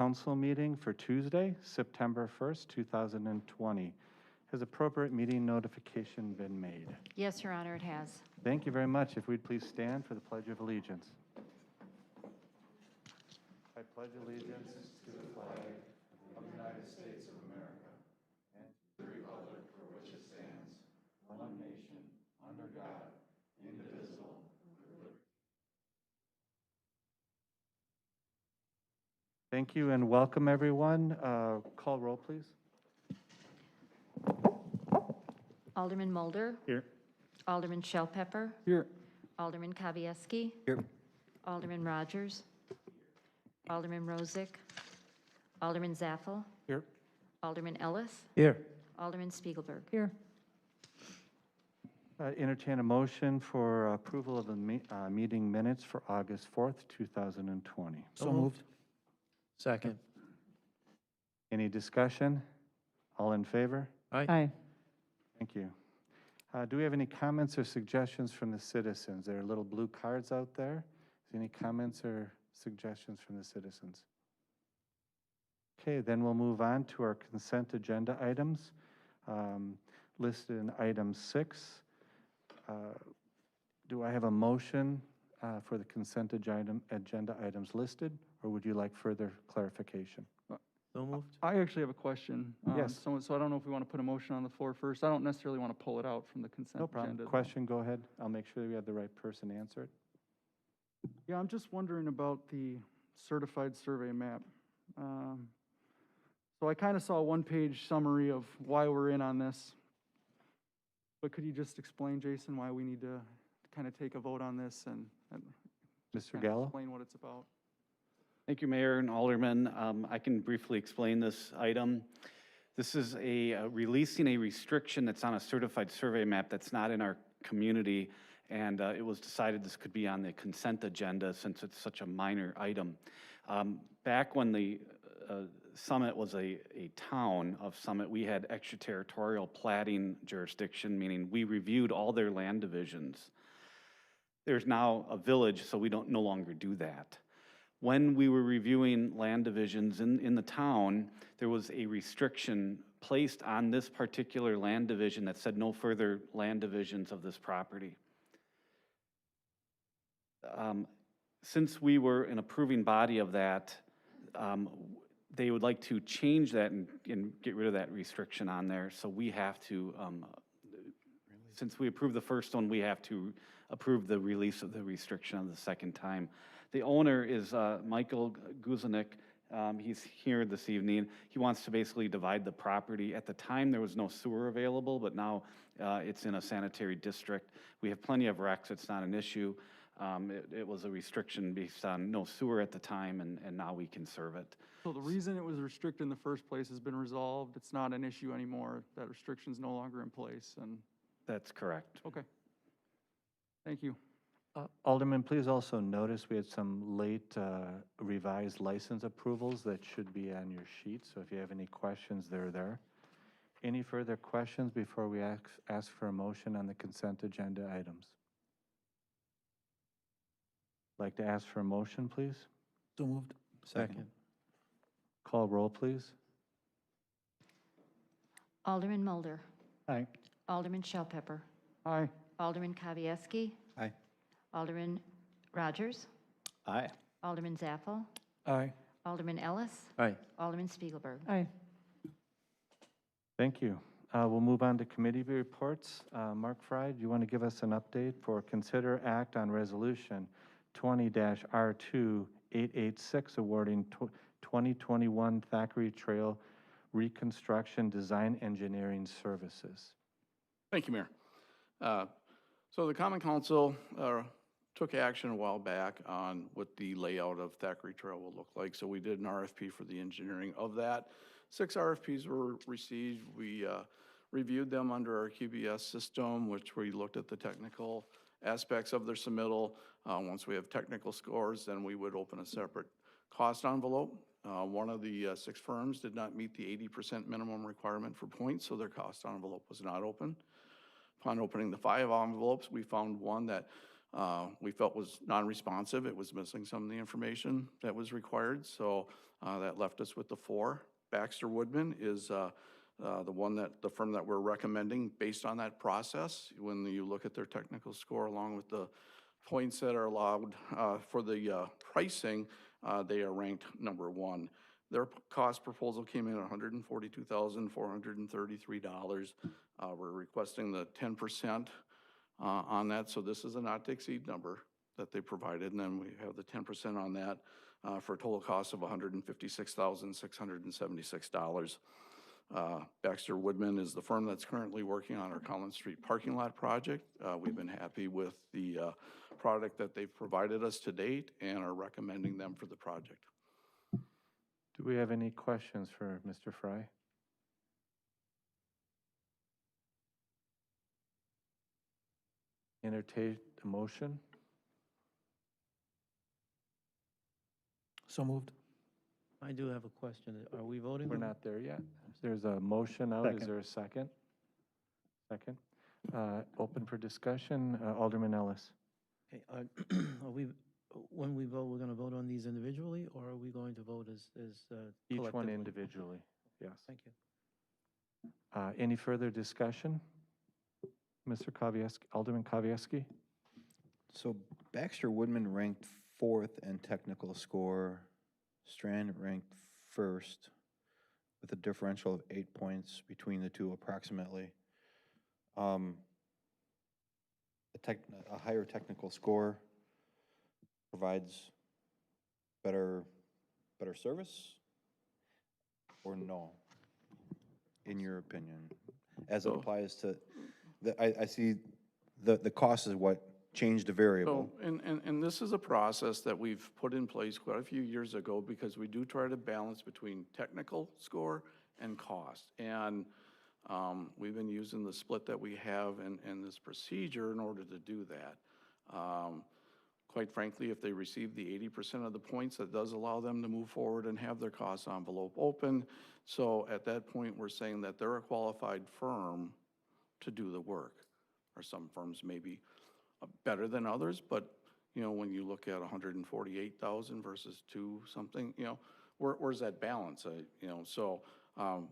council meeting for Tuesday, September 1st, 2020. Has appropriate meeting notification been made? Yes, Your Honor, it has. Thank you very much. If we'd please stand for the Pledge of Allegiance. I pledge allegiance to the flag of the United States of America and to the republic for which it stands, one nation, under God, indivisible. Thank you and welcome, everyone. Call roll, please. Alderman Mulder. Here. Alderman Shellpepper. Here. Alderman Kavieski. Here. Alderman Rogers. Alderman Rozak. Alderman Zaffel. Here. Alderman Ellis. Here. Alderman Spiegelberg. Here. Entertain a motion for approval of the meeting minutes for August 4th, 2020. So moved. Second. Any discussion? All in favor? Aye. Thank you. Do we have any comments or suggestions from the citizens? There are little blue cards out there. Is there any comments or suggestions from the citizens? Okay, then we'll move on to our consent agenda items listed in item 6. Do I have a motion for the consent agenda items listed, or would you like further clarification? So moved. I actually have a question. Yes. So I don't know if we want to put a motion on the floor first. I don't necessarily want to pull it out from the consent No problem. agenda. Question, go ahead. I'll make sure that we have the right person answer it. Yeah, I'm just wondering about the certified survey map. So I kind of saw a one-page summary of why we're in on this. But could you just explain, Jason, why we need to kind of take a vote on this and Mr. kind of Gallo? explain what it's about? Thank you, Mayor and Alderman. I can briefly explain this item. This is releasing a restriction that's on a certified survey map that's not in our community, and it was decided this could be on the consent agenda since it's such a minor item. Back when the Summit was a town of Summit, we had extraterritorial platting jurisdiction, meaning we reviewed all their land divisions. There's now a village, so we no longer do that. When we were reviewing land divisions in the town, there was a restriction placed on this particular land division that said no further land divisions of this property. Since we were an approving body of that, they would like to change that and get rid of that restriction on there. So we have to, since we approved the first one, we have to approve the release of the restriction on the second time. The owner is Michael Guzanik. He's here this evening. He wants to basically divide the property. At the time, there was no sewer available, but now it's in a sanitary district. We have plenty of recs. It's not an issue. It was a restriction based on no sewer at the time, and now we can serve it. So the reason it was restricted in the first place has been resolved. It's not an issue anymore. That restriction's no longer in place. And That's correct. okay. Thank you. Alderman, please also notice we had some late revised license approvals that should be on your sheet, so if you have any questions, they're there. Any further questions before we ask for a motion on the consent agenda items? Like to ask for a motion, please? So moved. Second. Call roll, please. Alderman Mulder. Aye. Alderman Shellpepper. Aye. Alderman Kavieski. Aye. Alderman Rogers. Aye. Alderman Zaffel. Aye. Alderman Ellis. Aye. Alderman Spiegelberg. Aye. Thank you. We'll move on to committee reports. Mark Fry, do you want to give us an update for consider act on resolution 20-R2886 awarding 2021 Thackeray Trail Reconstruction Design Engineering Services? Thank you, Mayor. So the Common Council took action a while back on what the layout of Thackeray Trail will look like. So we did an RFP for the engineering of that. 6 RFPs were received. We reviewed them under our QBS system, which we looked at the technical aspects of their submittal. Once we have technical scores, then we would open a separate cost envelope. One of the 6 firms did not meet the 80% minimum requirement for points, so their cost envelope was not open. Upon opening the 5 envelopes, we found one that we felt was non-responsive. It was missing some of the information that was required, so that left us with the 4. Baxter Woodman is the firm that we're recommending based on that process. When you look at their technical score along with the points that are allowed for the pricing, they are ranked number 1. Their cost proposal came in at $142,433. We're requesting the 10% on that, so this is a not-to-exceed number that they provided, and then we have the 10% on that for a total cost of $156,676. Baxter Woodman is the firm that's currently working on our Collins Street parking lot project. We've been happy with the product that they've provided us to date and are recommending them for the project. Do we have any questions for Mr. Fry? Entertain a motion? So moved. I do have a question. Are we voting? We're on- not there yet. There's a motion out. Is Second. there a second? Second. Open for discussion. Alderman Ellis. Okay, are we, when we vote, we're going to vote on these individually, or are we going to vote as Each one collectively? individually, yes. Thank you. Any further discussion? Mr. Kavieski, Alderman Kavieski? So Baxter Woodman ranked 4th in technical score, Strand ranked 1st, with a differential of 8 points between the two approximately. A higher technical score provides better service, or no, in your opinion? As it So- applies to, I see the cost is what changed the variable. So, and this is a process that we've put in place quite a few years ago because we do try to balance between technical score and cost. And we've been using the split that we have and this procedure in order to do that. Quite frankly, if they receive the 80% of the points, that does allow them to move forward and have their cost envelope open. So at that point, we're saying that they're a qualified firm to do the work. Or some firms may be better than others, but, you know, when you look at 148,000 versus 2 something, you know, where's that balance? You know, so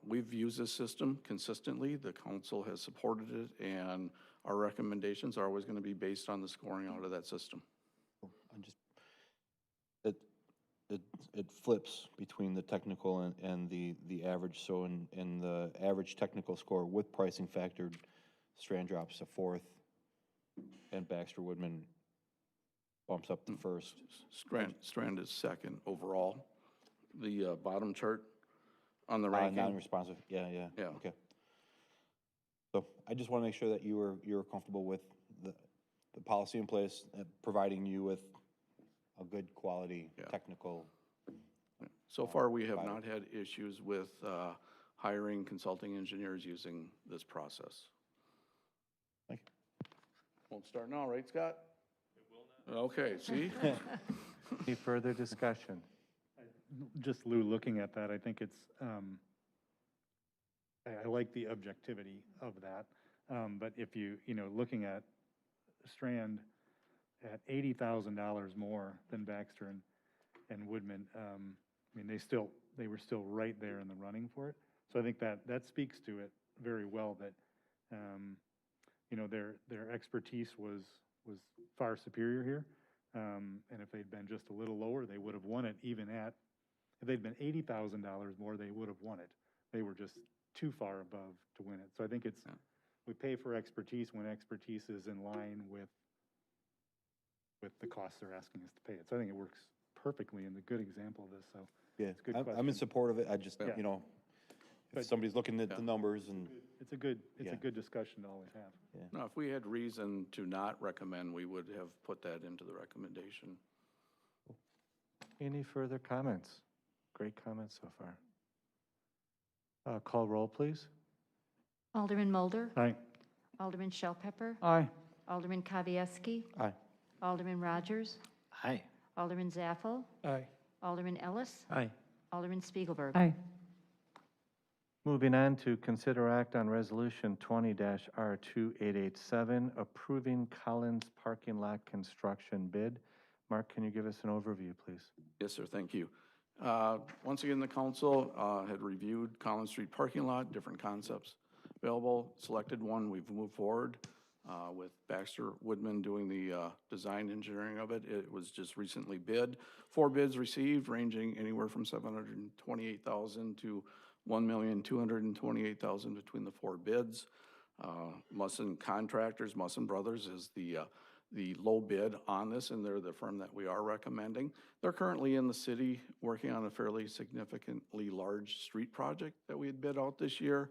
we've used this system consistently. The council has supported it, and our recommendations are always going to be based on the scoring out of that system. I'm just, it flips between the technical and the average. So in the average technical score with pricing factored, Strand drops to 4th, and Baxter Woodman bumps up to 1st. Strand is 2nd overall. The bottom chart on the ranking. Non-responsive, yeah. Yeah. Okay. So I just want to make sure that you were comfortable with the policy in place, providing you with a good quality Yeah. technical. So far, we have provider. not had issues with hiring consulting engineers using this process. Thank Won't start now, right, Scott? It will not. Okay, see? Any further discussion? Just Lou, looking at that, I think it's, I like the objectivity of that. But if you looking at Strand at $80,000 more than Baxter and Woodman, I mean, they were still right there in the running for it. So I think that speaks to it very well that, their expertise was far superior here. And if they'd been just a little lower, they would have won it if they'd been $80,000 more, they would have won it. They were just too far above to win it. So I think we pay for expertise when expertise is in line with the costs they're asking us to pay it. So I think it works perfectly and a good example of this, so. Yeah, It's a good I'm in question. support of it. I just, Yeah. if But- somebody's looking at Yeah. the numbers and, It's a good Yeah. discussion to always have. No, if we had reason to not recommend, we would have put that into the recommendation. Any further comments? Great comments so far. Call roll, please. Alderman Mulder? Aye. Alderman Shell Pepper? Aye. Alderman Kavieski? aye. Alderman Rogers? Aye. Alderman Zappel? Aye. Alderman Ellis? Aye. Alderman Spiegelberg? Aye. Moving on to consider act on resolution 20-R2887, approving Collins parking lot construction bid. Mark, can you give us an overview, please? Yes, sir, thank you. Once again, the council had reviewed Collins Street parking lot, different concepts available, selected one, we've moved forward with Baxter Woodman doing the design engineering of it. It was just recently bid. 4 bids received, ranging anywhere from $728,000 to $1,228,000 between the 4 bids. Musson Contractors, Musson Brothers is the low bid on this, and they're the firm that we are recommending. They're currently in the city working on a fairly significantly large street project that we had bid out this year,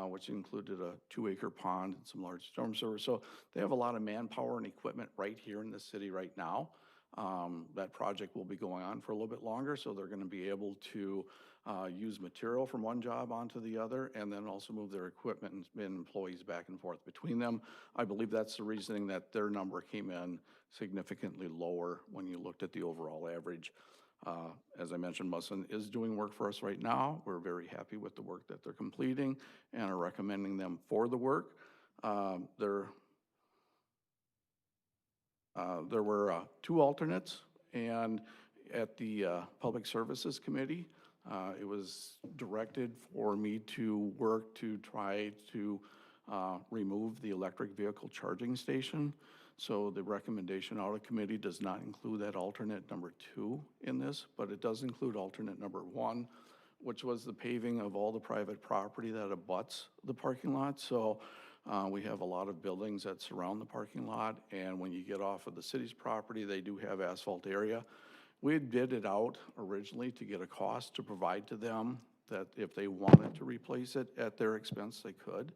which included a 2-acre pond and some large storm sewers. So they have a lot of manpower and equipment right here in the city right now. That project will be going on for a little bit longer, so they're gonna be able to use material from one job onto the other, and then also move their equipment and employees back and forth between them. I believe that's the reasoning that their number came in significantly lower when you looked at the overall average. As I mentioned, Musson is doing work for us right now. We're very happy with the work that they're completing and are recommending them for the work. There were 2 alternates, and at the Public Services Committee, it was directed for me to work to try to remove the electric vehicle charging station. So the recommendation out of committee does not include that alternate number 2 in this, but it does include alternate number 1, which was the paving of all the private property that abuts the parking lot. So we have a lot of buildings that surround the parking lot, and when you get off of the city's property, they do have asphalt area. We had bid it out originally to get a cost to provide to them, that if they wanted to replace it at their expense, they could.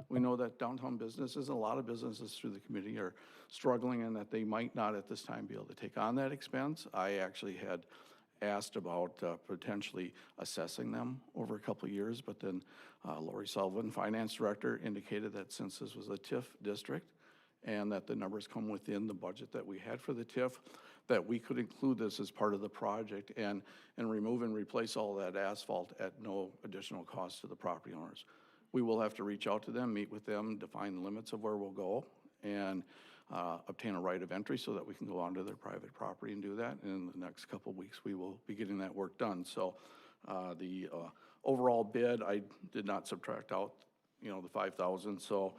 We know that downtown businesses, and a lot of businesses through the committee, are struggling and that they might not at this time be able to take on that expense. I actually had asked about potentially assessing them over a couple of years, but then Lori Sullivan, Finance Director, indicated that since this was a TIF district and that the numbers come within the budget that we had for the TIF, that we could include this as part of the project and remove and replace all that asphalt at no additional cost to the property owners. We will have to reach out to them, meet with them, define the limits of where we'll go, and obtain a right of entry so that we can go onto their private property and do that. And in the next couple of weeks, we will be getting that work done. So the overall bid, I did not subtract out, the 5,000, so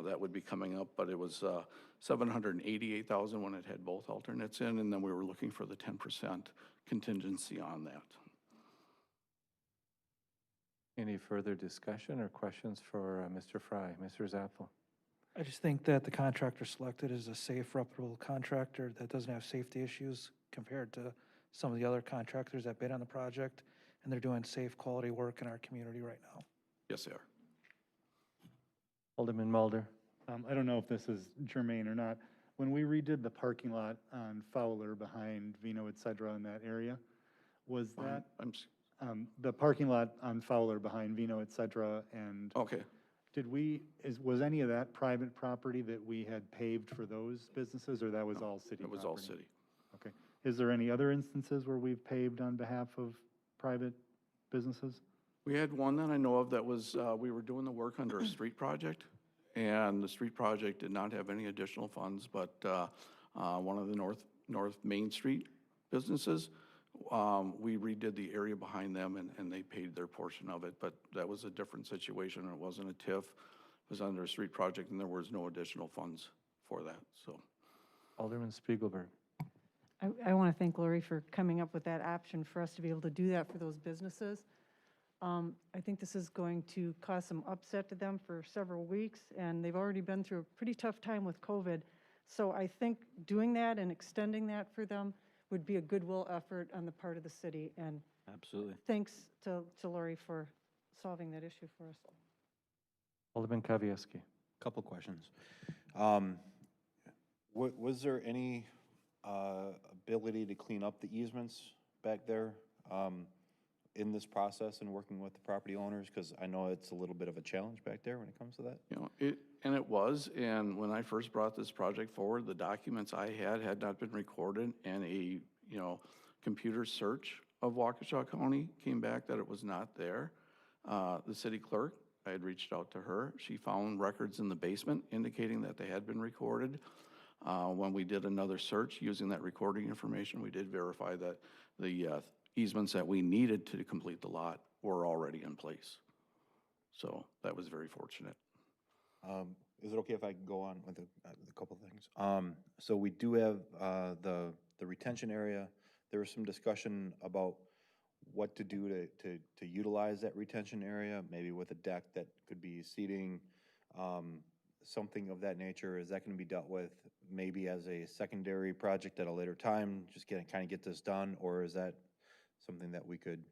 that would be coming up, but it was $788,000 when it had both alternates in, and then we were looking for the 10% contingency on that. Any further discussion or questions for Mr. Fry? Mr. Zapple? I just think that the contractor selected is a safe, reputable contractor that doesn't have safety issues compared to some of the other contractors that bid on the project, and they're doing safe, quality work in our community right now. Yes, they are. Alderman Mulder? I don't know if this is germane or not. When we redid the parking lot on Fowler behind Vino et cetera in that area, was that, the parking lot on Fowler behind Vino et cetera, and Okay. was any of that private property that we had paved for those businesses, or that was all city It was property? all city. Okay. Is there any other instances where we've paved on behalf of private businesses? We had one that I know of that was, we were doing the work under a street project, and the street project did not have any additional funds, but one of the North Main Street businesses, we redid the area behind them, and they paid their portion of it, but that was a different situation. It wasn't a TIF, it was under a street project, and there was no additional funds for that, so. Alderman Spiegelberg? I want to thank Lori for coming up with that option for us to be able to do that for those businesses. I think this is going to cause some upset to them for several weeks, and they've already been through a pretty tough time with COVID. So I think doing that and extending that for them would be a goodwill effort on the part of the city. And Absolutely. thanks to Lori for solving that issue for us. Alderman Kavieski? Couple questions. Was there any ability to clean up the easements back there in this process and working with the property owners? Because I know it's a little bit of a challenge back there when it comes to that. It was, and when I first brought this project forward, the documents I had not been recorded, and a, computer search of Waukesha County came back that it was not there. The city clerk, I had reached out to her. She found records in the basement indicating that they had been recorded. When we did another search using that recording information, we did verify that the easements that we needed to complete the lot were already in place. So that was very fortunate. Is it okay if I go on with a couple things? So we do have the retention area. There was some discussion about what to do to utilize that retention area, maybe with a deck that could be seating, something of that nature. Is that going to be dealt with maybe as a secondary project at a later time, just kind of get this done, or is that something that we could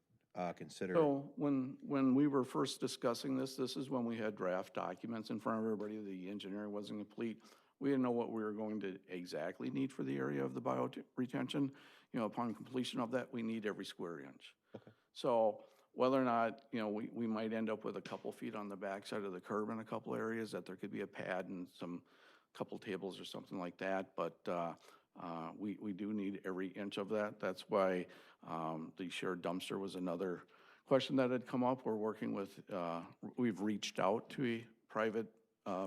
consider? So when we were first discussing this, this is when we had draft documents in front of everybody. The engineering wasn't complete. We didn't know what we were going to exactly need for the area of the bio retention. You know, upon completion of that, we need every square inch. Okay. So whether or not, you know, we might end up with a couple feet on the backside of the curb in a couple areas, that there could be a pad and couple tables or something like that, but we do need every inch of that. That's why the shared dumpster was another question that had come up. We're working with, we've reached out to a private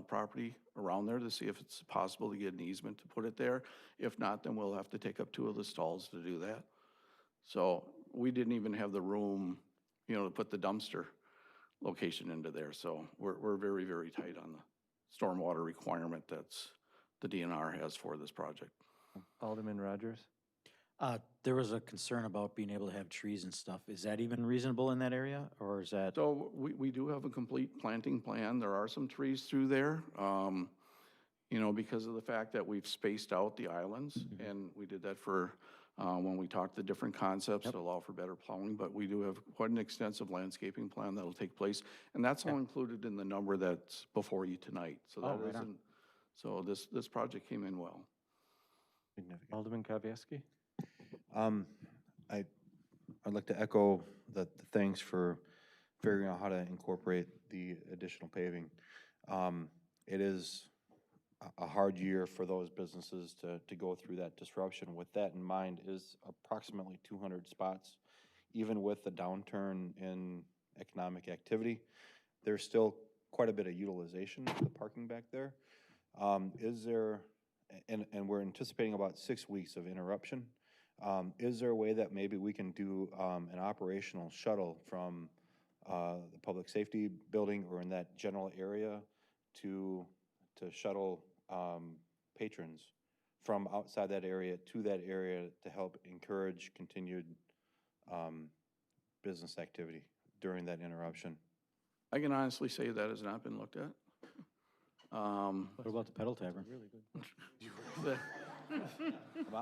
property around there to see if it's possible to get an easement to put it there. If not, then we'll have to take up 2 of the stalls to do that. So we didn't even have the room, you know, to put the dumpster location into there. So we're very, very tight on the stormwater requirement that's the DNR has for this project. Alderman Rogers? There was a concern about being able to have trees and stuff. Is that even reasonable in that area, or is that? So we do have a complete planting plan. There are some trees through there, you know, because of the fact that we've spaced out the islands, and we did that for when we talked the different concepts to allow for better plowing, but we do have quite an extensive landscaping plan that'll take place, and that's all included in the number that's before you tonight. So that right on. isn't, so this project came in well. Significant. Alderman Kavieski? I'd like to echo the thanks for figuring out how to incorporate the additional paving. It is a hard year for those businesses to go through that disruption. With that in mind, is approximately 200 spots. Even with the downturn in economic activity, there's still quite a bit of utilization of the parking back there. Is there, and we're anticipating about 6 weeks of interruption. Is there a way that maybe we can do an operational shuttle from the public safety building or in that general area to shuttle patrons from outside that area to that area to help encourage continued business activity during that interruption? I can honestly say that has not been looked at. What about the pedal tavern?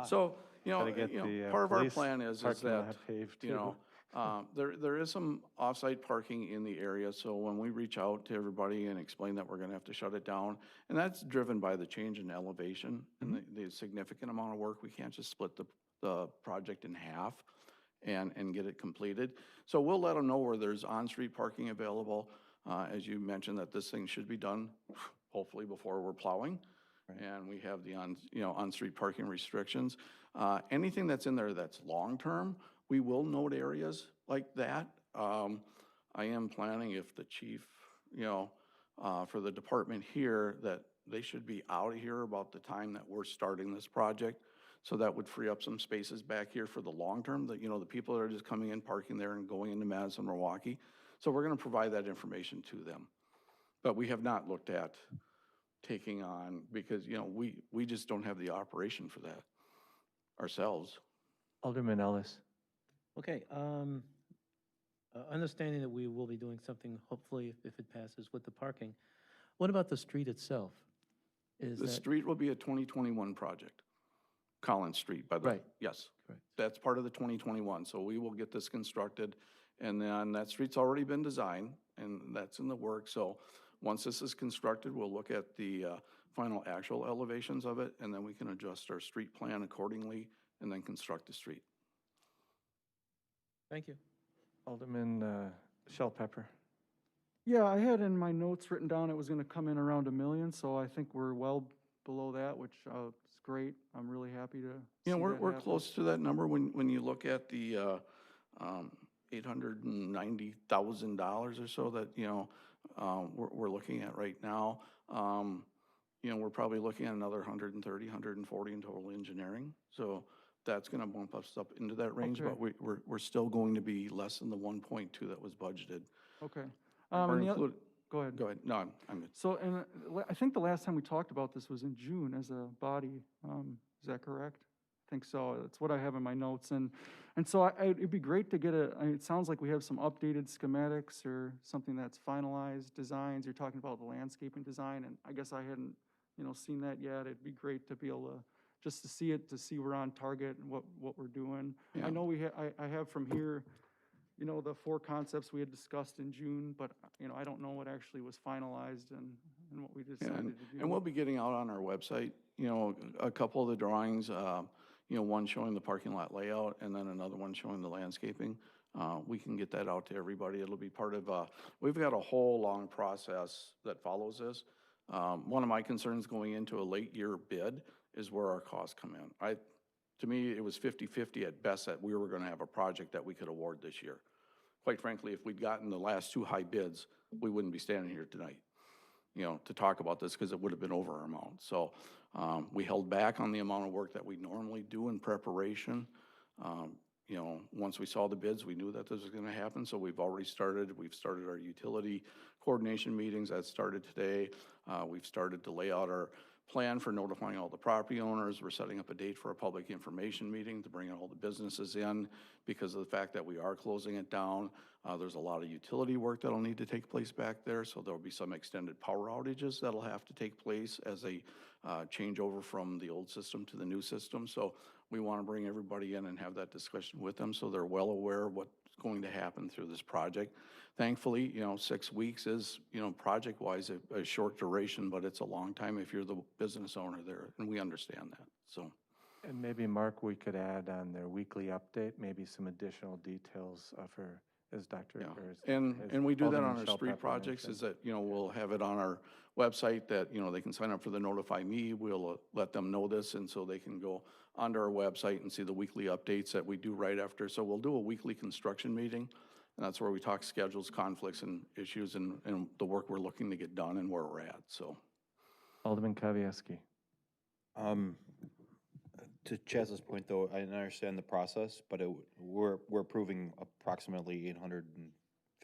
So, you know, Gotta get the part of our police plan is parking that, lot paved, you know, there is some off-site parking in the area, so when we reach out to everybody and explain that we're gonna have to shut it down, and that's driven by the change in elevation and the significant amount of work, we can't just split the project in half and get it completed. So we'll let them know where there's on-street parking available. As you mentioned, that this thing should be done hopefully before we're plowing. And we have the on-street parking restrictions. Anything that's in there that's long-term, we will note areas like that. I am planning if the chief, you know, for the department here, that they should be out of here about the time that we're starting this project. So that would free up some spaces back here for the long term, that, you know, the people that are just coming in, parking there and going into Madison, Milwaukee. So we're gonna provide that information to them. But we have not looked at taking on, because, you know, we just don't have the operation for that ourselves. Alderman Ellis? Okay, understanding that we will be doing something, hopefully, if it passes with the parking, what about the street itself? Is The that, street will be a 2021 project, Collins Street, by the way. Right. Yes. Correct. That's part of the 2021, so we will get this constructed, and then that street's already been designed, and that's in the works, so once this is constructed, we'll look at the final actual elevations of it, and then we can adjust our street plan accordingly, and then construct the street. thank you. Alderman Shellpepper? Yeah, I had in my notes written down it was gonna come in around $1 million, so I think we're well below that, which is great. I'm really happy to see Yeah, that we're happen. close to that number when you look at the, $890,000 or so that, we're looking at right now. We're probably looking at another 130, 140 in total engineering. So that's gonna bump us up into that range, Okay. but we're still going to be less than the 1.2 that was budgeted. Okay. Or And the oth- include, Go ahead. go ahead, no, I'm good. So, and I think the last time we talked about this was in June as a body. Is that correct? I think so. That's what I have in my notes. And so it'd be great to get it sounds like we have some updated schematics or something that's finalized designs. You're talking about the landscaping design, and I guess I hadn't, seen that yet. It'd be great to be able to, just to see it, to see we're on target and what we're doing. Yeah. I know I have from here, the 4 concepts we had discussed in June, but, I don't know what actually was finalized and what we Yeah, decided to do. and we'll be getting out on our website, a couple of the drawings, one showing the parking lot layout and then another one showing the landscaping. We can get that out to everybody. It'll be part of, we've got a whole long process that follows this. One of my concerns going into a late year bid is where our costs come in. To me, it was 50-50 at best that we were gonna have a project that we could award this year. Quite frankly, if we'd gotten the last 2 high bids, we wouldn't be standing here tonight, to talk about this, because it would have been over our amount. So we held back on the amount of work that we normally do in preparation. Once we saw the bids, we knew that this was gonna happen, so we've started our utility coordination meetings. That started today. We've started to lay out our plan for notifying all the property owners. We're setting up a date for a public information meeting to bring all the businesses in because of the fact that we are closing it down. There's a lot of utility work that'll need to take place back there, so there'll be some extended power outages that'll have to take place as a changeover from the old system to the new system. So we want to bring everybody in and have that discussion with them so they're well aware of what's going to happen through this project. Thankfully, 6 weeks is, project-wise, a short duration, but it's a long time if you're the business owner there, and we understand that, so. And maybe, Mark, we could add on their weekly update, maybe some additional details for, as Dr. Yeah, or as- and as we do that Alderman on our street Shellpepper projects, mentioned. is that, we'll have it on our website that, they can sign up for the Notify Me. We'll let them know this, and so they can go onto our website and see the weekly updates that we do right after. So we'll do a weekly construction meeting, and that's where we talk schedules, conflicts, and issues, and the work we're looking to get done and where we're at, so. Alderman Kavieski. To Chaz's point, though, I understand the process, but we're approving approximately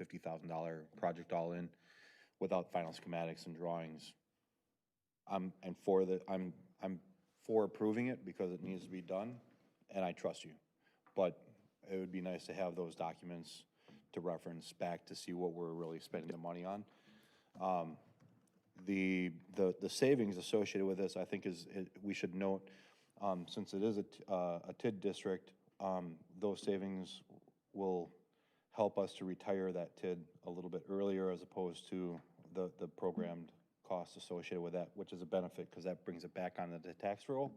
$850,000 project all in without final schematics and drawings. I'm for approving it because it needs to be done, and I trust you. But it would be nice to have those documents to reference back to see what we're really spending the money on. The savings associated with this, I think, we should note. Since it is a TID district, those savings will help us to retire that TID a little bit earlier as opposed to the programmed costs associated with that, which is a benefit because that brings it back onto the tax roll,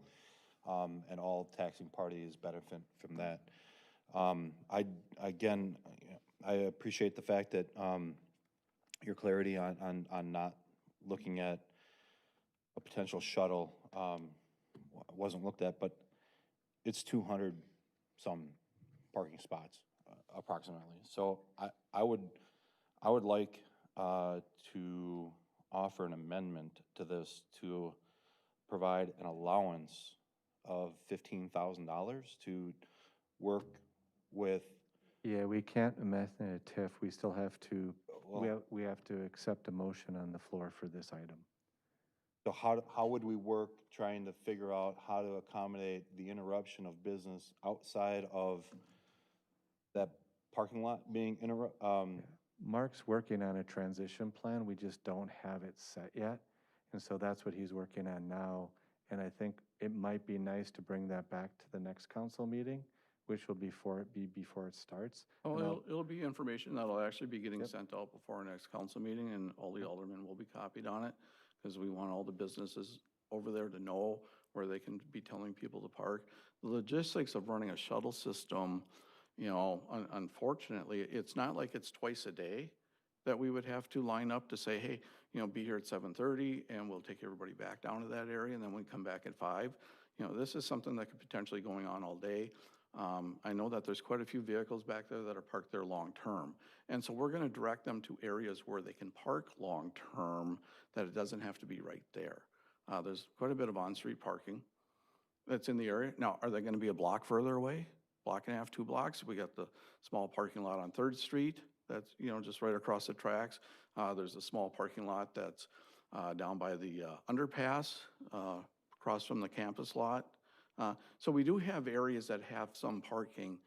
and all taxing parties benefit from that. I appreciate the fact that your clarity on not looking at a potential shuttle wasn't looked at, but it's 200 some parking spots approximately. So I would like to offer an amendment to this to provide an allowance of $15,000 to work with. Yeah, we can't amend a TIF. We still have to, Well, we have to accept a motion on the floor for this item. So how would we work trying to figure out how to accommodate the interruption of business outside of that parking lot being Mark's working on a transition plan. We just don't have it set yet. And so that's what he's working on now. And I think it might be nice to bring that back to the next council meeting, which will be before it starts. Oh, And I'll- it'll be information that'll actually be getting Yep. sent out before our next council meeting, and all the aldermen will be copied on it, because we want all the businesses over there to know where they can be telling people to park. The logistics of running a shuttle system, unfortunately, it's not like it's twice a day that we would have to line up to say, hey, be here at 7:30, and we'll take everybody back down to that area, and then we come back at 5. This is something that could potentially going on all day. I know that there's quite a few vehicles back there that are parked there long-term. And so we're going to direct them to areas where they can park long-term, that it doesn't have to be right there. There's quite a bit of on-street parking that's in the area. Now, are they going to be a block further away? Block and a half, 2 blocks? We got the small parking lot on 3rd Street that's, just right across the tracks. There's a small parking lot that's down by the underpass, across from the campus lot. So we do have areas that have some parking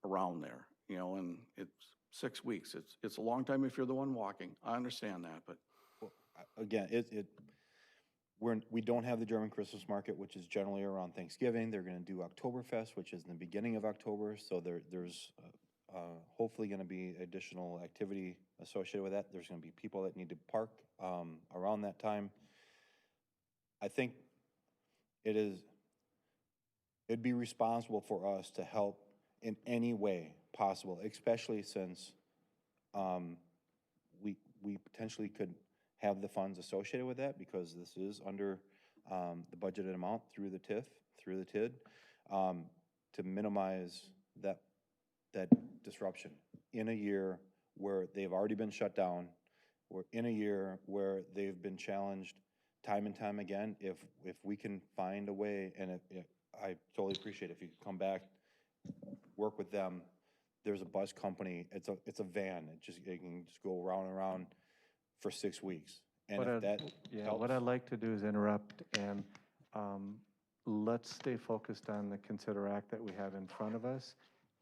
around there, and it's 6 weeks. It's a long time if you're the one walking. I understand that, but Again, we don't have the German Christmas market, which is generally around Thanksgiving. They're gonna do Oktoberfest, which is in the beginning of October, so there's hopefully gonna be additional activity associated with that. There's gonna be people that need to park around that time. I think it'd be responsible for us to help in any way possible, especially since we potentially could have the funds associated with that, because this is under the budgeted amount through the TIF, through the TID, to minimize that disruption in a year where they've already been shut down, or in a year where they've been challenged time and time again. If we can find a way, and I totally appreciate it, if you could come back, work with them. There's a bus company, it's a van, it can just go around and around for 6 weeks. And if that helps. What I'd like to do is interrupt, and let's stay focused on the Consider Act that we have in front of us.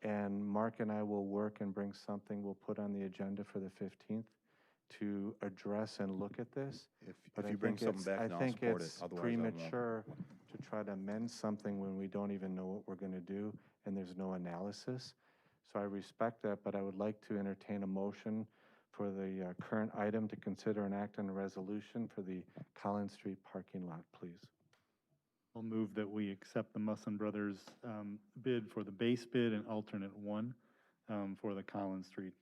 And Mark and I will work and bring something we'll put on the agenda for the 15th to address and look at this. If you bring something back, then I'll support it. I think it's premature to try to amend something when we don't even know what we're going to do and there's no analysis. So I respect that, but I would like to entertain a motion for the current item to consider and act on a resolution for the Collins Street parking lot, please. I'll move that we accept the Musson Brothers bid for the base bid and alternate 1 for the Collins Street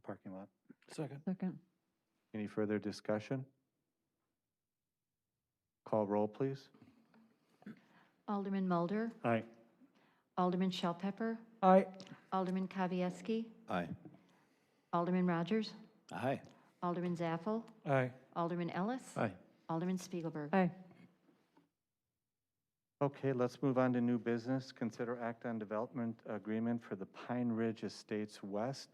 parking lot. Second. Second. Any further discussion? Call roll, please. Alderman Mulder, Aye. Alderman Shellpepper, Aye. Alderman Kavieski, Aye. Alderman Rogers, Aye. Alderman Zappel, Aye. Alderman Ellis, Aye. Alderman Spiegelberg. Aye. Okay, let's move on to new business. Consider act on development agreement for the Pine Ridge Estates West.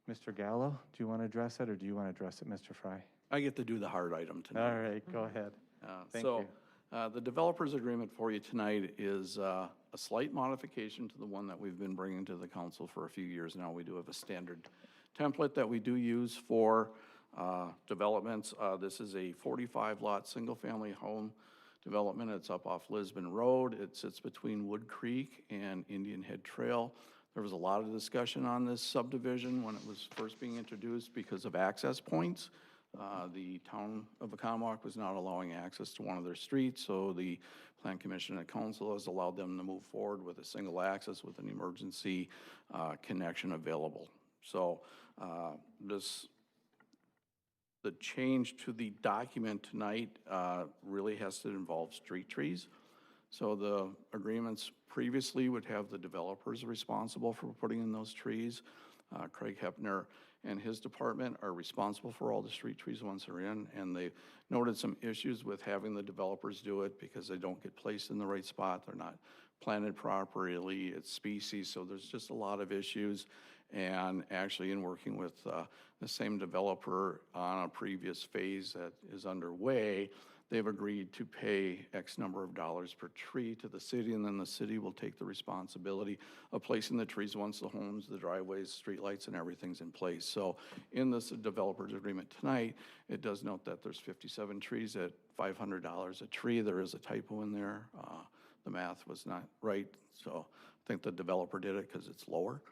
Mr. Gallo, do you want to address it, or do you want to address it, Mr. Fry? I get to do the hard item tonight. All right, go ahead. Thank So, you. the developer's agreement for you tonight is a slight modification to the one that we've been bringing to the council for a few years now. We do have a standard template that we do use for developments. This is a 45-lot, single-family home development. It's up off Lisbon Road. It sits between Wood Creek and Indian Head Trail. There was a lot of discussion on this subdivision when it was first being introduced because of access points. The town of Akamwak was not allowing access to one of their streets, so the Plan Commission and Council has allowed them to move forward with a single access with an emergency connection available. So the change to the document tonight really has to involve street trees. So the agreements previously would have the developers responsible for putting in those trees. Craig Hepner and his department are responsible for all the street trees once they're in, and they noted some issues with having the developers do it because they don't get placed in the right spot. They're not planted properly. It's species, so there's just a lot of issues. And actually, in working with the same developer on a previous phase that is underway, they've agreed to pay X number of dollars per tree to the city, and then the city will take the responsibility of placing the trees once the homes, the driveways, streetlights, and everything's in place. So in this developer's agreement tonight, it does note that there's 57 trees at $500 a tree. There is a typo in there. The math was not right, so I think the developer did it because it's lower.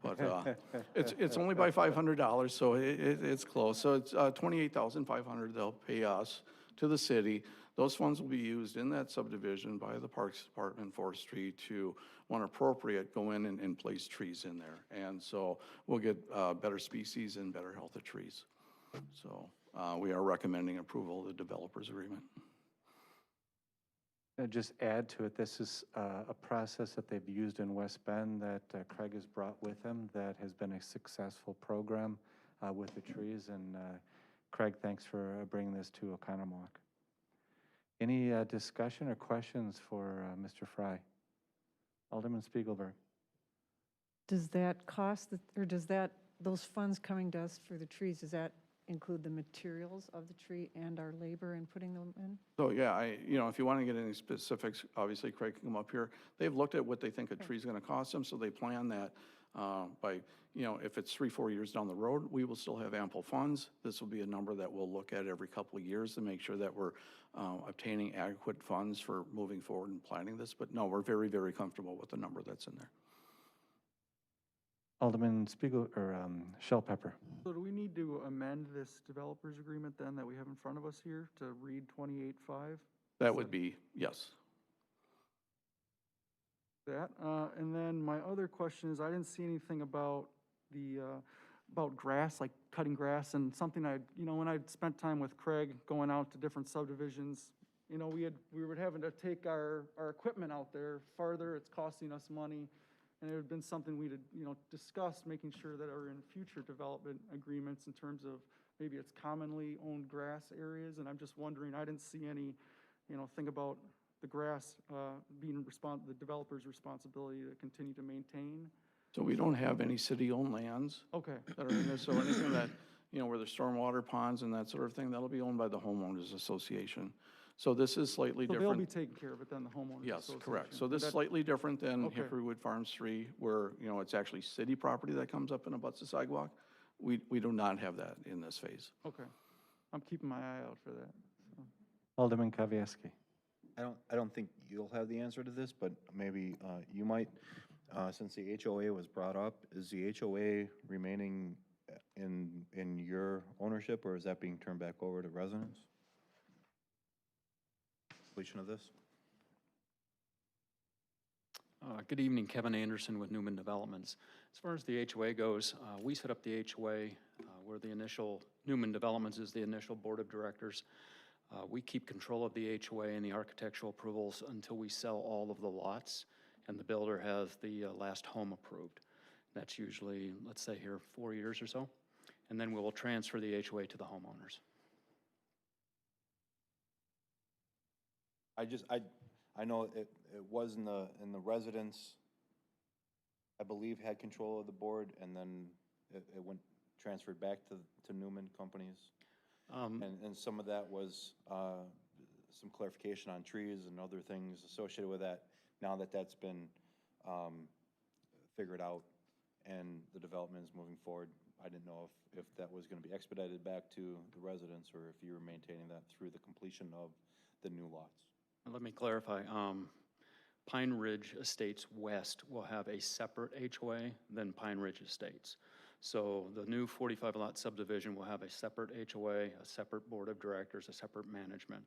But it's only by $500, so it's close. So it's $28,500 they'll pay us to the city. Those funds will be used in that subdivision by the Parks Department, Forestry, to, when appropriate, go in and place trees in there. And so we'll get better species and better health of trees. So we are recommending approval of the developer's agreement. Just add to it, this is a process that they've used in West Bend that Craig has brought with him that has been a successful program with the trees. And Craig, thanks for bringing this to Oconomowoc. Any discussion or questions for Mr. Fry? Alderman Spiegelberg. Does that cost, or does that, those funds coming to us for the trees, does that include the materials of the tree and our labor in putting them in? So, yeah, if you want to get any specifics, obviously Craig can come up here. They've looked at what they think a tree's going to cost them, so they plan that by, if it's 3-4 years down the road, we will still have ample funds. This will be a number that we'll look at every couple of years to make sure that we're obtaining adequate funds for moving forward and planning this. But no, we're very, very comfortable with the number that's in there. Alderman Shellpepper. So do we need to amend this developers agreement then that we have in front of us here to read 28.5? That would be, yes. That, and then my other question is, I didn't see anything about about grass, like cutting grass, and something when I'd spent time with Craig going out to different subdivisions, we were having to take our equipment out there farther, it's costing us money, and it had been something we'd, discussed, making sure that are in future development agreements in terms of maybe it's commonly owned grass areas, and I'm just wondering, I didn't see any, thing about the grass being the developer's responsibility to continue to maintain. So we don't have any city-owned lands Okay. that are in this, so anything that, where there's stormwater ponds and that sort of thing, that'll be owned by the homeowners association. So this is slightly So different. they'll be taking care of it then, the homeowners Yes, association? correct. So this is That- slightly different than Okay. Hickorywood Farms 3, where, it's actually city property that comes up and abuts the sidewalk. We do not have that in this phase. Okay. I'm keeping my eye out for that. So. Alderman Kavieski. I don't think you'll have the answer to this, but maybe you might, since the HOA was brought up. Is the HOA remaining in your ownership, or is that being turned back over to residents? Completion of this? Good evening, Kevin Anderson with Newman Developments. As far as the HOA goes, we set up the HOA where the initial, Newman Developments is the initial board of directors. We keep control of the HOA and the architectural approvals until we sell all of the lots and the builder has the last home approved. That's usually, let's say here, 4 years or so. And then we will transfer the HOA to the homeowners. I know it was in the residents, I believe, had control of the board, and then it went transferred back to Newman Companies. And some of that was some clarification on trees and other things associated with that. Now that that's been figured out and the development is moving forward, I didn't know if that was going to be expedited back to the residents or if you were maintaining that through the completion of the new lots. Let me clarify. Pine Ridge Estates West will have a separate HOA than Pine Ridge Estates. So the new 45-lot subdivision will have a separate HOA, a separate board of directors, a separate management.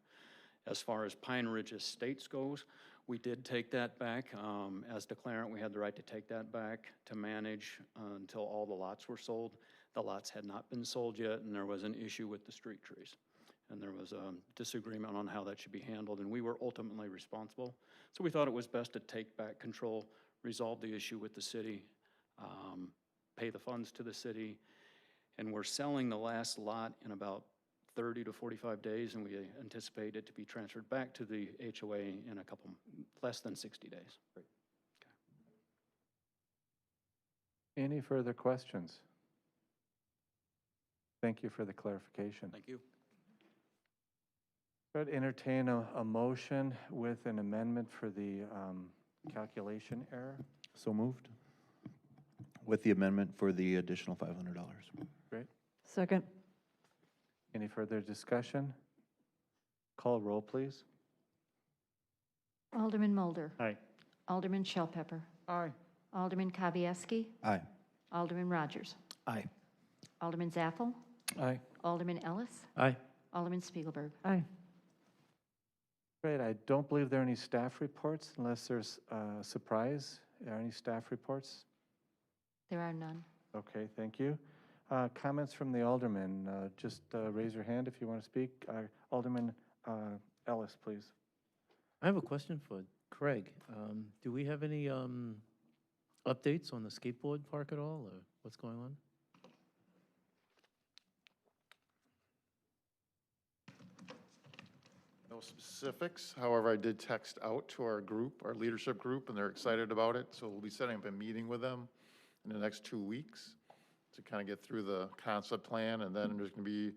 As far as Pine Ridge Estates goes, we did take that back. As declarant, we had the right to take that back to manage until all the lots were sold. The lots had not been sold yet, and there was an issue with the street trees. And there was a disagreement on how that should be handled, and we were ultimately responsible. So we thought it was best to take back control, resolve the issue with the city, pay the funds to the city, and we're selling the last lot in about 30 to 45 days, and we anticipate it to be transferred back to the HOA in less than 60 days. Great. Okay. Any further questions? Thank you for the clarification. Thank you. I'd entertain a motion with an amendment for the calculation error. So moved. With the amendment for the additional $500. Great. Second. Any further discussion? Call roll, please. Alderman Mulder. Aye. Alderman Shellpepper. Aye. Alderman Kavieski. Aye. Alderman Rogers. Aye. Alderman Zaffel. Aye. Alderman Ellis. Aye. Alderman Spiegelberg. Aye. Great, I don't believe there are any staff reports unless there's a surprise. Are there any staff reports? There are none. Okay, thank you. Comments from the aldermen, just raise your hand if you want to speak. Alderman Ellis, please. I have a question for Craig. Do we have any updates on the skateboard park at all, or what's going on? No specifics, however, I did text out to our group, our leadership group, and they're excited about it, so we'll be setting up a meeting with them in the next 2 weeks to kind of get through the concept plan, and then there's going to be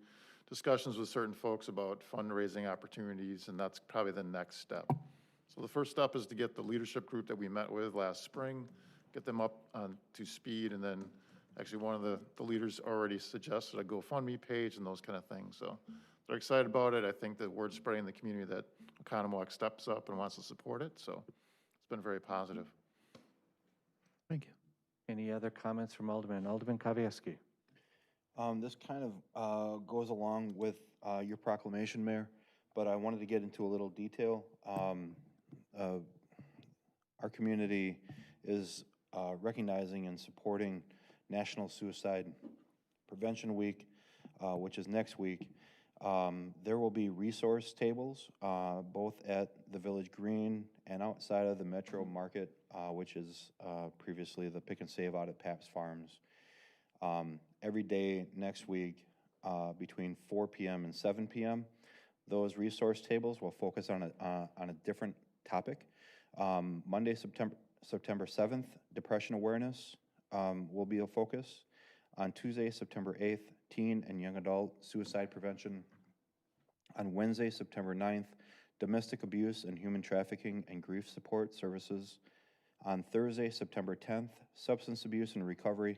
discussions with certain folks about fundraising opportunities, and that's probably the next step. So the first step is to get the leadership group that we met with last spring, get them up on to speed, and then actually one of the leaders already suggested a GoFundMe page and those kind of things, so they're excited about it. I think the word's spreading in the community that Oconomowoc steps up and wants to support it, so it's been very positive. Thank you. Any other comments from Alderman? Alderman Kavieski. This kind of goes along with your proclamation, Mayor, but I wanted to get into a little detail. Our community is recognizing and supporting National Suicide Prevention Week, which is next week. There will be resource tables, both at the Village Green and outside of the Metro Market, which is previously the Pick and Save out at Paps Farms. Every day next week, between 4 p.m. and 7 p.m., those resource tables will focus on a different topic. Monday, September 7th, depression awareness will be a focus. On Tuesday, September 8th, teen and young adult suicide prevention. On Wednesday, September 9th, domestic abuse and human trafficking and grief support services. On Thursday, September 10th, substance abuse and recovery.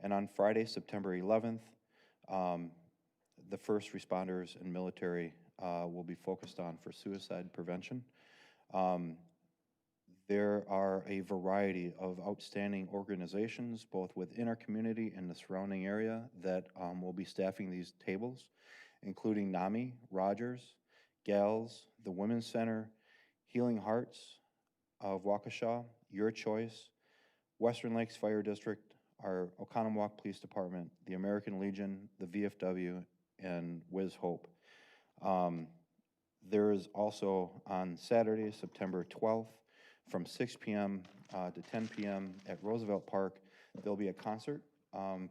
And on Friday, September 11th, the first responders and military will be focused on for suicide prevention. There are a variety of outstanding organizations, both within our community and the surrounding area, that will be staffing these tables, including NAMI, Rogers, GALS, the Women's Center, Healing Hearts of Waukesha, Your Choice, Western Lakes Fire District, our Oconomowoc Police Department, the American Legion, the VFW, and Wiz Hope. There is also on Saturday, September 12th, from 6 p.m. To 10 p.m. at Roosevelt Park, there'll be a concert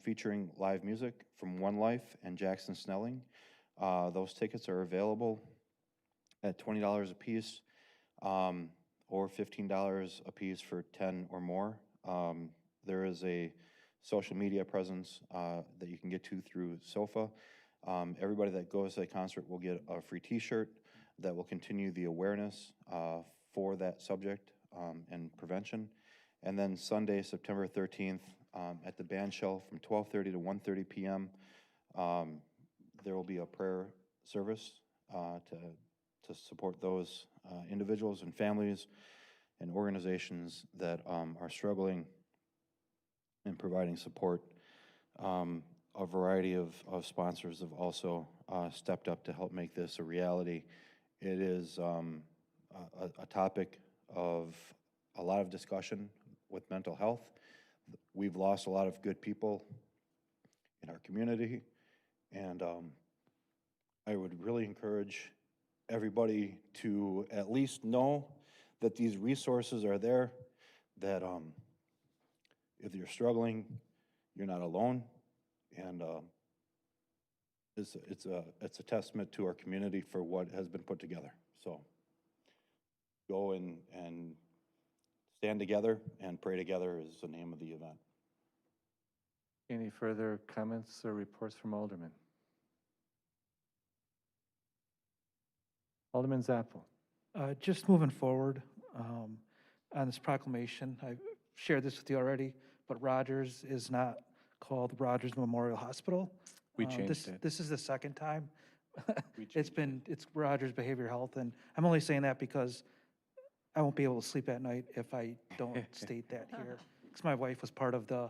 featuring live music from One Life and Jackson Snelling. Those tickets are available at $20 a piece, or $15 a piece for 10 or more. There is a social media presence that you can get to through SOFA. Everybody that goes to the concert will get a free t-shirt that will continue the awareness for that subject and prevention. And then Sunday, September 13th, at the band shell from 12:30 to 1:30 p.m., there will be a prayer service to support those individuals and families and organizations that are struggling and providing support. A variety of sponsors have also stepped up to help make this a reality. It is a topic of a lot of discussion with mental health. We've lost a lot of good people in our community, and I would really encourage everybody to at least know that these resources are there, that if you're struggling, you're not alone, and it's a testament to our community for what has been put together. So go and stand together and pray together is the name of the event. Any further comments or reports from Alderman? Alderman Zappel. Just moving forward on this proclamation, I've shared this with you already, but Rogers is not called Rogers Memorial Hospital. We changed it. This is the second time. It's Rogers Behavior Health, and I'm only saying that because I won't be able to sleep at night if I don't state that here. Because my wife was part of the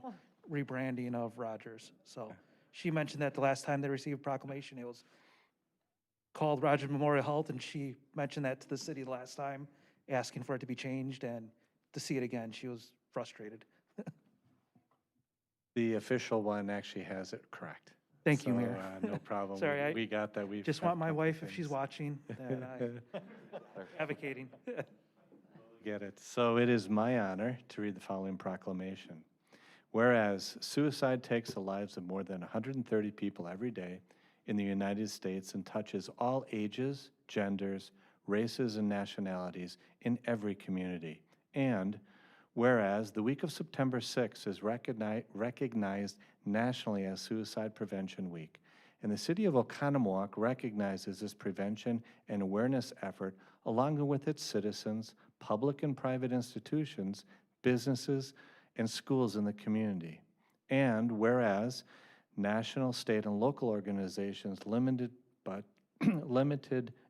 rebranding of Rogers. So she mentioned that the last time they received proclamation, it was called Rogers Memorial Health, and she mentioned that to the city the last time, asking for it to be changed, and to see it again, she was frustrated. The official one actually has it correct. Thank you, So, Mayor. No problem. Sorry, I We got that. We've just got want my a couple wife, if she's things. watching, that I advocating. Get it. So it is my honor to read the following proclamation. Whereas suicide takes the lives of more than 130 people every day in the United States and touches all ages, genders, races, and nationalities in every community. And whereas the week of September 6th is recognized nationally as Suicide Prevention Week, and the City of Oconomowoc recognizes this prevention and awareness effort along with its citizens, public and private institutions, businesses, and schools in the community. And whereas national, state, and local organizations limited,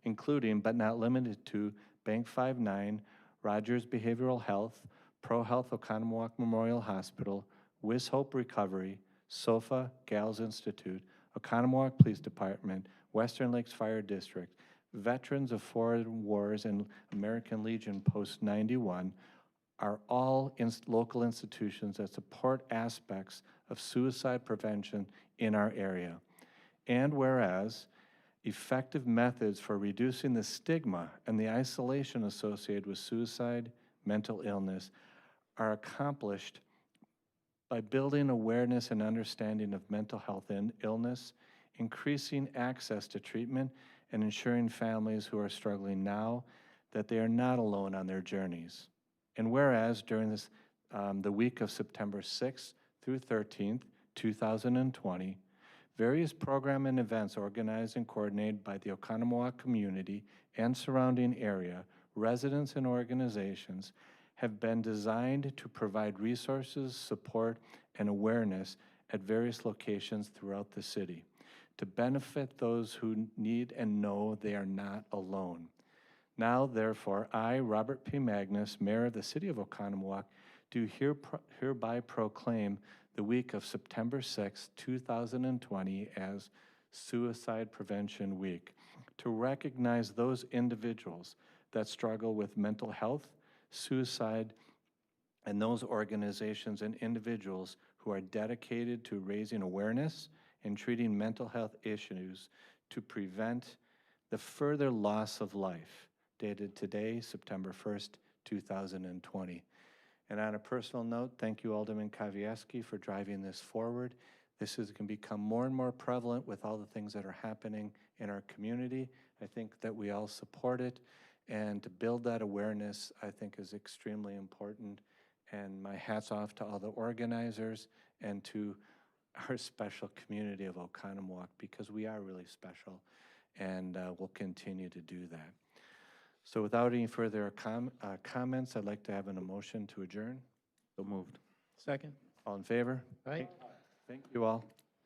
including but not limited to Bank 59, Rogers Behavioral Health, Pro Health Oconomowoc Memorial Hospital, Wiz Hope Recovery, SOFA, Gals Institute, Oconomowoc Police Department, Western Lakes Fire District, Veterans of Foreign Wars and American Legion Post 91 are all local institutions that support aspects of suicide prevention in our area. And whereas effective methods for reducing the stigma and the isolation associated with suicide, mental illness are accomplished by building awareness and understanding of mental health and illness, increasing access to treatment, and ensuring families who are struggling now that they are not alone on their journeys. And whereas during this, the week of September 6th through 13th, 2020, various program and events organized and coordinated by the Oconomowoc community and surrounding area, residents and organizations have been designed to provide resources, support, and awareness at various locations throughout the city to benefit those who need and know they are not alone. Now, therefore, I, Robert P. Magnus, Mayor of the City of Oconomowoc, do hereby proclaim the week of September 6, 2020 as Suicide Prevention Week to recognize those individuals that struggle with mental health, suicide, and those organizations and individuals who are dedicated to raising awareness and treating mental health issues to prevent the further loss of life, dated today, September 1st, 2020. And on a personal note, thank you, Alderman Kavieski, for driving this forward. This is going to become more and more prevalent with all the things that are happening in our community. I think that we all support it, and to build that awareness, I think, is extremely important. And my hat's off to all the organizers and to our special community of Oconomowoc, because we are really special, and we'll continue to do that. So without any further comments, I'd like to have a motion to adjourn. So moved. Second? All in favor? Right? Thank you all.